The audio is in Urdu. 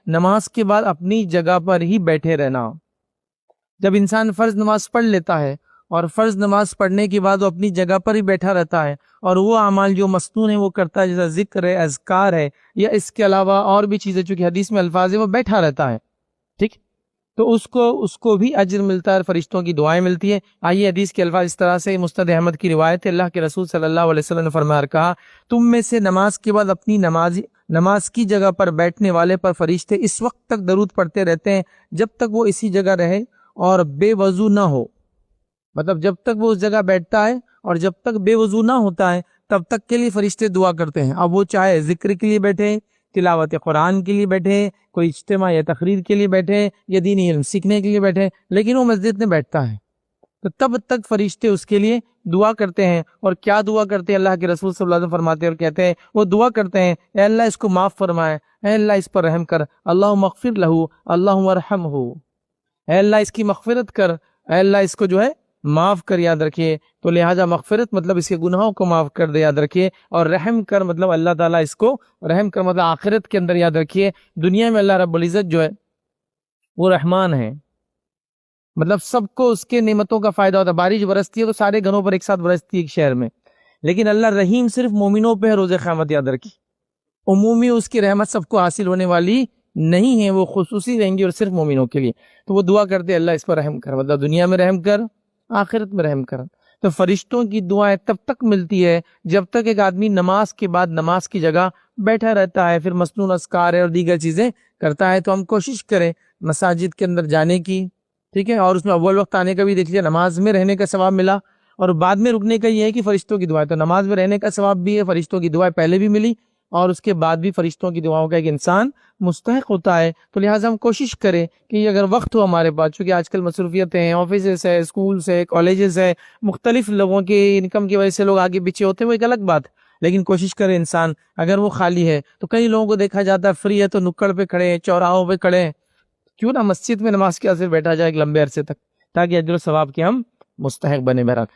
نماز کے بعد اپنی جگہ پر ہی بیٹھے رہنا۔ جب انسان فرض نماز پڑھ لیتا ہے اور فرض نماز پڑھنے کے بعد وہ اپنی جگہ پر ہی بیٹھا رہتا ہے اور وہ اعمال جو مسنون ہیں وہ کرتا ہے، جیسا ذکر ہے، اذکار ہے، یا اس کے علاوہ اور بھی چیزیں چونکہ حدیث میں الفاظ ہے، وہ بیٹھا رہتا ہے، ٹھیک، تو اس کو بھی اجر ملتا ہے، فرشتوں کی دعائیں ملتی ہیں۔ آئیے حدیث کے الفاظ اس طرح سے، مسند احمد کی روایت ہے، اللہ کے رسول صلی اللہ علیہ وسلم نے فرمایا اور کہا، تم میں سے نماز کے بعد اپنی نماز کی جگہ پر بیٹھنے والے پر فرشتے اس وقت تک درود پڑھتے رہتے ہیں جب تک وہ اسی جگہ رہے اور بے وضو نہ ہو۔ مطلب جب تک وہ اس جگہ بیٹھتا ہے اور جب تک بے وضو نہ ہوتا ہے تب تک کے لیے فرشتے دعا کرتے ہیں۔ اب وہ چاہے ذکر کے لیے بیٹھے، تلاوت قرآن کے لیے بیٹھے، کوئی اجتماع یا تقریر کے لیے بیٹھے، یا دینی علم سیکھنے کے لیے بیٹھے، لیکن وہ مسجد میں بیٹھتا ہے تو تب تک فرشتے اس کے لیے دعا کرتے ہیں۔ اور کیا دعا کرتے ہیں؟ اللہ کے رسول صلی اللہ علیہ وسلم فرماتے ہیں اور کہتے ہیں، وہ دعا کرتے ہیں، اے اللہ اس کو معاف فرمائے، اے اللہ اس پر رحم کر، اللہم اغفر لہ، اللہم ارحمہ، اے اللہ اس کی مغفرت کر، اے اللہ اس کو جو ہے معاف کر، یاد رکھیے۔ تو لہٰذا مغفرت مطلب اس کے گناہوں کو معاف کر دے، یاد رکھیے، اور رحم کر مطلب اللہ تعالیٰ اس کو رحم کر، مطلب آخرت کے اندر یاد رکھیے دنیا میں اللہ رب العزت جو ہے وہ رحمان ہے، مطلب سب کو اس کے نعمتوں کا فائدہ ہوتا ہے۔ بارش برستی ہے تو سارے گھروں پر ایک ساتھ برستی ہے ایک شہر میں، لیکن اللہ رحیم صرف مومنوں پہ ہے روز قیامت، یاد رکھیے۔ عمومی اس کی رحمت سب کو حاصل ہونے والی نہیں ہے، وہ خصوصی رہیں گی اور صرف مومنوں کے لیے۔ تو وہ دعا کرتے اللہ اس پر رحم کر، مطلب دنیا میں رحم کر، آخرت میں رحم کر۔ تو فرشتوں کی دعائیں تب تک ملتی ہے جب تک ایک آدمی نماز کے بعد نماز کی جگہ بیٹھا رہتا ہے، پھر مسنون اذکار ہے اور دیگر چیزیں کرتا ہے۔ تو ہم کوشش کریں مساجد کے اندر جانے کی، ٹھیک ہے، اور اس میں اول وقت آنے کا بھی دیکھ لیا، نماز میں رہنے کا ثواب ملا، اور بعد میں رکنے کا یہ ہے کہ فرشتوں کی دعائیں، تو نماز میں رہنے کا ثواب بھی ہے، فرشتوں کی دعائیں پہلے بھی ملی اور اس کے بعد بھی فرشتوں کی دعاؤں کا ایک انسان مستحق ہوتا ہے۔ تو لہٰذا ہم کوشش کریں کہ اگر وقت ہو ہمارے پاس، چونکہ آج کل مصروفیتیں ہیں، آفیسز ہے، اسکولز ہے، کالجز ہے، مختلف لوگوں کی انکم کی وجہ سے لوگ آگے پیچھے ہوتے ہیں، وہ ایک الگ بات ہے، لیکن کوشش کرے انسان اگر وہ خالی ہے تو کئی لوگوں کو دیکھا جاتا ہے فری ہے تو نکڑ پہ کھڑے ہیں، چوراہوں پہ کھڑے ہیں، کیوں نہ مسجد میں نماز کے اثر بیٹھا جائے ایک لمبے عرصے تک، تاکہ اجر و ثواب کے ہم مستحق بنے۔ بہرحال